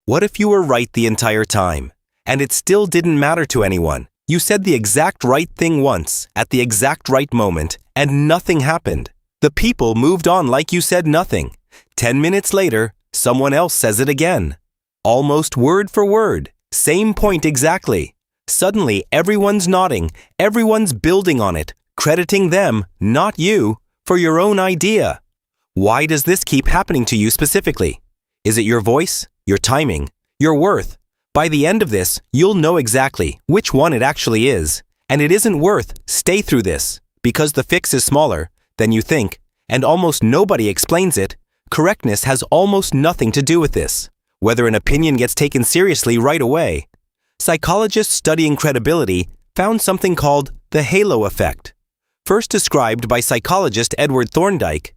What if you were right the entire time, and it still didn't matter to anyone? You said the exact right thing once, at the exact right moment, and nothing happened. The people moved on like you said nothing. 10 minutes later, someone else says it again. Almost word for word, same point exactly. Suddenly, everyone's nodding, everyone's building on it, crediting them, not you, for your own idea. Why does this keep happening to you specifically? Is it your voice, your timing, your worth? By the end of this, you'll know exactly which one it actually is. And it isn't worth stay through this, because the fix is smaller than you think, and almost nobody explains it. Correctness has almost nothing to do with this, whether an opinion gets taken seriously right away. Psychologists studying credibility found something called the halo effect. First described by psychologist Edward Thorndike.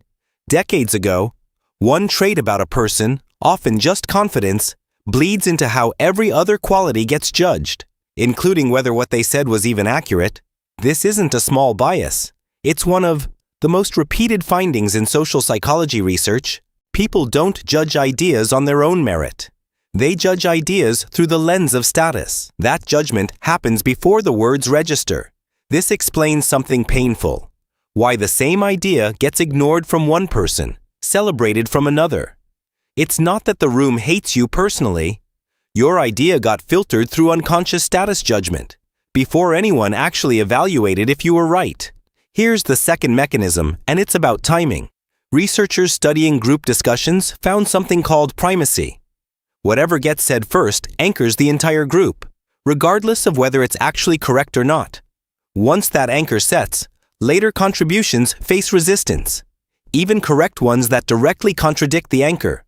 Decades ago, one trait about a person, often just confidence, bleeds into how every other quality gets judged, including whether what they said was even accurate. This isn't a small bias. It's one of the most repeated findings in social psychology research. People don't judge ideas on their own merit. They judge ideas through the lens of status. That judgment happens before the words register. This explains something painful. Why the same idea gets ignored from one person, celebrated from another. It's not that the room hates you personally. Your idea got filtered through unconscious status judgment, before anyone actually evaluated if you were right. Here's the second mechanism, and it's about timing. Researchers studying group discussions found something called primacy. Whatever gets said first anchors the entire group, regardless of whether it's actually correct or not. Once that anchor sets, later contributions face resistance, even correct ones that directly contradict the anchor,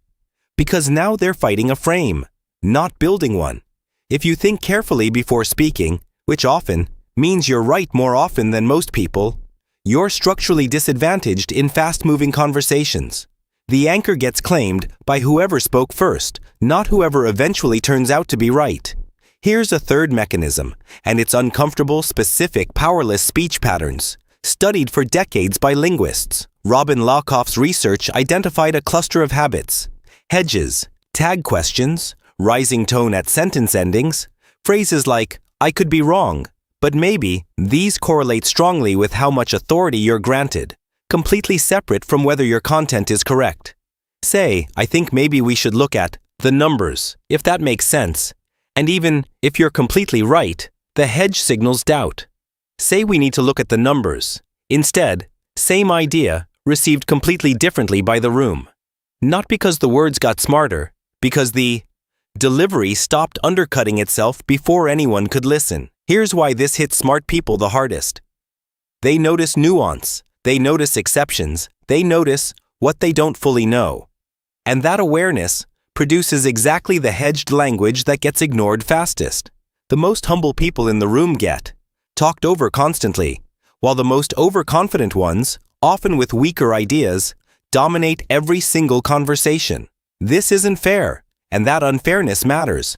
because now they're fighting a frame, not building one. If you think carefully before speaking, which often means you're right more often than most people, you're structurally disadvantaged in fast-moving conversations. The anchor gets claimed by whoever spoke first, not whoever eventually turns out to be right. Here's a third mechanism, and it's uncomfortable, specific, powerless speech patterns, studied for decades by linguists. Robin Lakoff's research identified a cluster of habits: hedges, tag questions, rising tone at sentence endings, phrases like, "I could be wrong, but maybe." These correlate strongly with how much authority you're granted, completely separate from whether your content is correct. Say, "I think maybe we should look at the numbers," if that makes sense. And even if you're completely right, the hedge signals doubt. Say we need to look at the numbers. Instead, same idea, received completely differently by the room. Not because the words got smarter, because the delivery stopped undercutting itself before anyone could listen. Here's why this hits smart people the hardest. They notice nuance, they notice exceptions, they notice what they don't fully know. And that awareness produces exactly the hedged language that gets ignored fastest. The most humble people in the room get talked over constantly, while the most overconfident ones, often with weaker ideas, dominate every single conversation. This isn't fair, and that unfairness matters.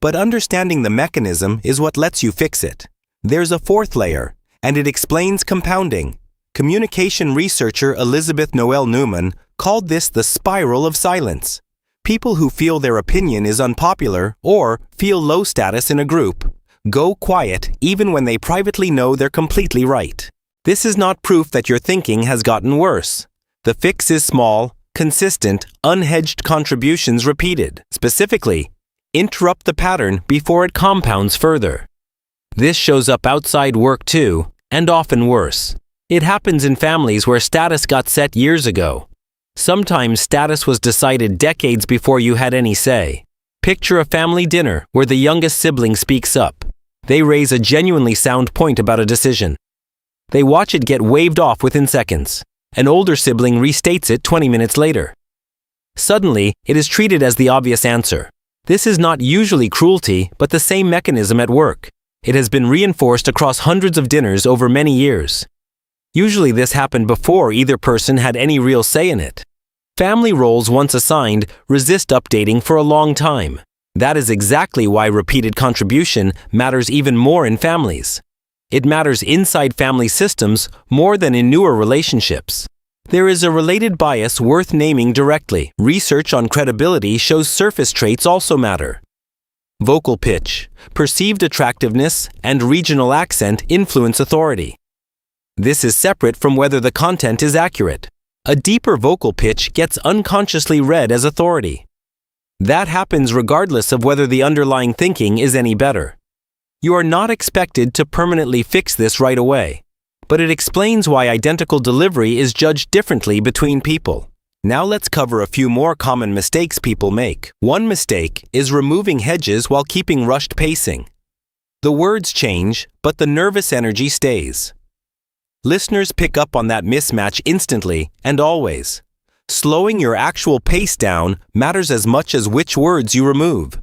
But understanding the mechanism is what lets you fix it. There's a fourth layer, and it explains compounding. Communication researcher Elizabeth Noel Newman called this the spiral of silence. People who feel their opinion is unpopular or feel low status in a group go quiet even when they privately know they're completely right. This is not proof that your thinking has gotten worse. The fix is small, consistent, unhedged contributions repeated. Specifically, interrupt the pattern before it compounds further. This shows up outside work too, and often worse. It happens in families where status got set years ago. Sometimes status was decided decades before you had any say. Picture a family dinner where the youngest sibling speaks up. They raise a genuinely sound point about a decision. They watch it get waved off within seconds. An older sibling restates it 20 minutes later. Suddenly, it is treated as the obvious answer. This is not usually cruelty, but the same mechanism at work. It has been reinforced across hundreds of dinners over many years. Usually this happened before either person had any real say in it. Family roles once assigned resist updating for a long time. That is exactly why repeated contribution matters even more in families. It matters inside family systems more than in newer relationships. There is a related bias worth naming directly. Research on credibility shows surface traits also matter. Vocal pitch, perceived attractiveness, and regional accent influence authority. This is separate from whether the content is accurate. A deeper vocal pitch gets unconsciously read as authority. That happens regardless of whether the underlying thinking is any better. You are not expected to permanently fix this right away, but it explains why identical delivery is judged differently between people. Now let's cover a few more common mistakes people make. One mistake is removing hedges while keeping rushed pacing. The words change, but the nervous energy stays. Listeners pick up on that mismatch instantly and always. Slowing your actual pace down matters as much as which words you remove.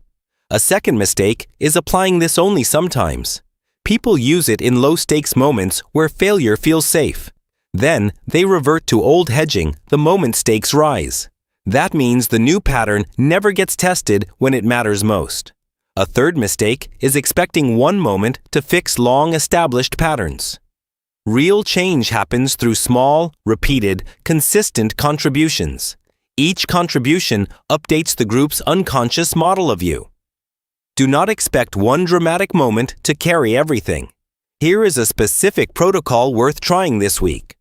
A second mistake is applying this only sometimes. People use it in low-stakes moments where failure feels safe. Then, they revert to old hedging the moment stakes rise. That means the new pattern never gets tested when it matters most. A third mistake is expecting one moment to fix long-established patterns. Real change happens through small, repeated, consistent contributions. Each contribution updates the group's unconscious model of you. Do not expect one dramatic moment to carry everything. Here is a specific protocol worth trying this week.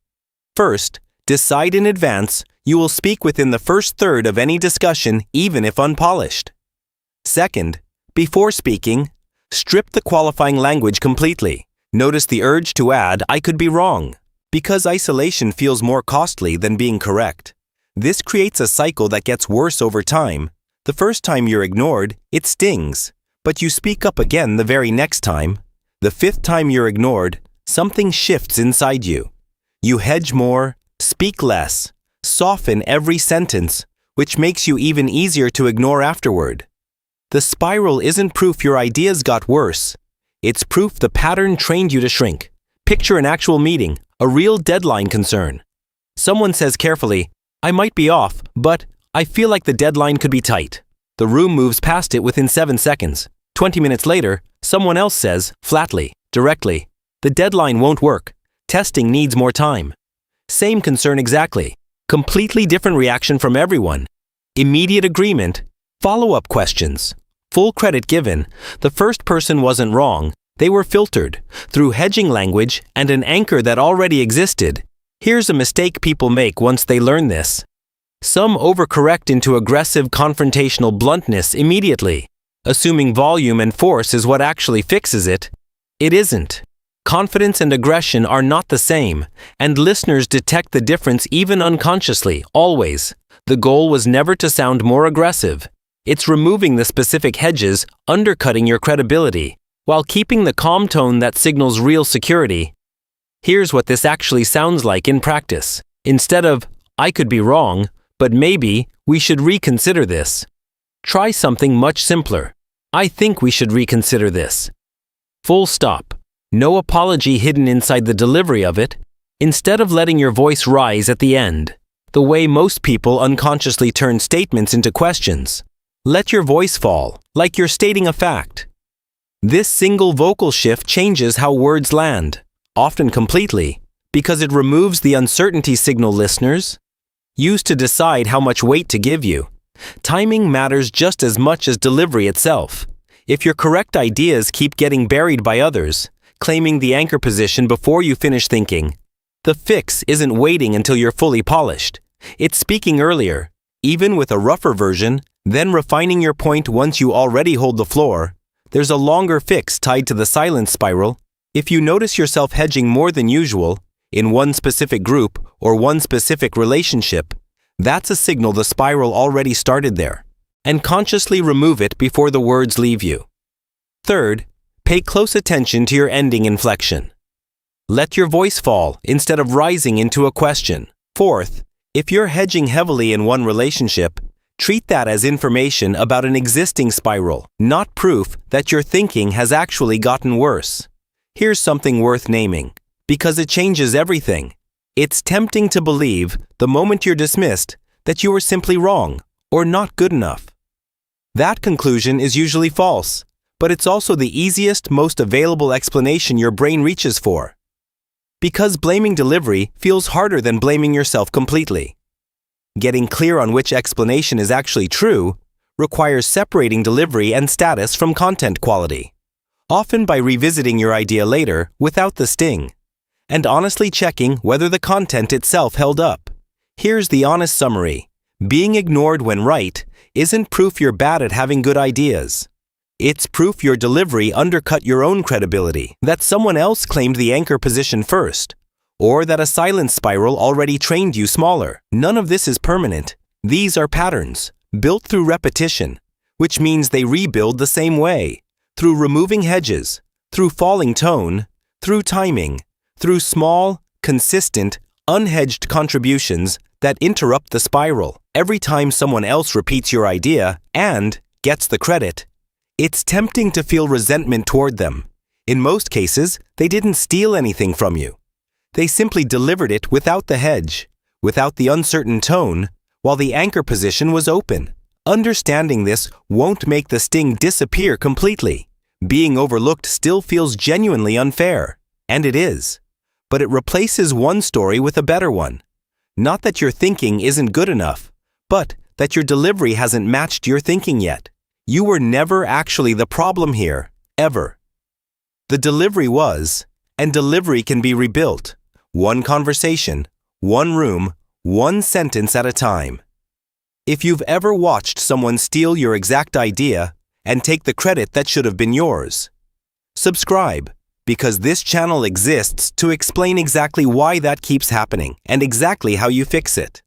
First, decide in advance you will speak within the first third of any discussion, even if unpolished. Second, before speaking, strip the qualifying language completely. Notice the urge to add, "I could be wrong," because isolation feels more costly than being correct. This creates a cycle that gets worse over time. The first time you're ignored, it stings, but you speak up again the very next time. The fifth time you're ignored, something shifts inside you. You hedge more, speak less, soften every sentence, which makes you even easier to ignore afterward. The spiral isn't proof your ideas got worse. It's proof the pattern trained you to shrink. Picture an actual meeting, a real deadline concern. Someone says carefully, "I might be off, but I feel like the deadline could be tight." The room moves past it within 7 seconds. 20 minutes later, someone else says, flatly, directly, "The deadline won't work. Testing needs more time." Same concern exactly. Completely different reaction from everyone. Immediate agreement. Follow-up questions. Full credit given. The first person wasn't wrong. They were filtered through hedging language and an anchor that already existed. Here's a mistake people make once they learn this. Some overcorrect into aggressive confrontational bluntness immediately, assuming volume and force is what actually fixes it. It isn't. Confidence and aggression are not the same, and listeners detect the difference even unconsciously, always. The goal was never to sound more aggressive. It's removing the specific hedges, undercutting your credibility, while keeping the calm tone that signals real security. Here's what this actually sounds like in practice. Instead of, "I could be wrong, but maybe we should reconsider this." Try something much simpler. "I think we should reconsider this." Full stop. No apology hidden inside the delivery of it. Instead of letting your voice rise at the end, the way most people unconsciously turn statements into questions. Let your voice fall, like you're stating a fact. This single vocal shift changes how words land, often completely, because it removes the uncertainty signal listeners use to decide how much weight to give you. Timing matters just as much as delivery itself. If your correct ideas keep getting buried by others, claiming the anchor position before you finish thinking, the fix isn't waiting until you're fully polished. It's speaking earlier, even with a rougher version, then refining your point once you already hold the floor. There's a longer fix tied to the silence spiral. If you notice yourself hedging more than usual, in one specific group or one specific relationship, that's a signal the spiral already started there. And consciously remove it before the words leave you. Third, pay close attention to your ending inflection. Let your voice fall instead of rising into a question. Fourth, if you're hedging heavily in one relationship, treat that as information about an existing spiral, not proof that your thinking has actually gotten worse. Here's something worth naming, because it changes everything. It's tempting to believe, the moment you're dismissed, that you were simply wrong or not good enough. That conclusion is usually false, but it's also the easiest, most available explanation your brain reaches for. Because blaming delivery feels harder than blaming yourself completely. Getting clear on which explanation is actually true requires separating delivery and status from content quality, often by revisiting your idea later without the sting, and honestly checking whether the content itself held up. Here's the honest summary. Being ignored when right isn't proof you're bad at having good ideas. It's proof your delivery undercut your own credibility, that someone else claimed the anchor position first, or that a silence spiral already trained you smaller. None of this is permanent. These are patterns, built through repetition, which means they rebuild the same way, through removing hedges, through falling tone, through timing, through small, consistent, unhedged contributions that interrupt the spiral. Every time someone else repeats your idea and gets the credit, it's tempting to feel resentment toward them. In most cases, they didn't steal anything from you. They simply delivered it without the hedge, without the uncertain tone, while the anchor position was open. Understanding this won't make the sting disappear completely. Being overlooked still feels genuinely unfair, and it is. But it replaces one story with a better one. Not that your thinking isn't good enough, but that your delivery hasn't matched your thinking yet. You were never actually the problem here, ever. The delivery was, and delivery can be rebuilt. One conversation, one room, one sentence at a time. If you've ever watched someone steal your exact idea and take the credit that should have been yours, subscribe, because this channel exists to explain exactly why that keeps happening and exactly how you fix it.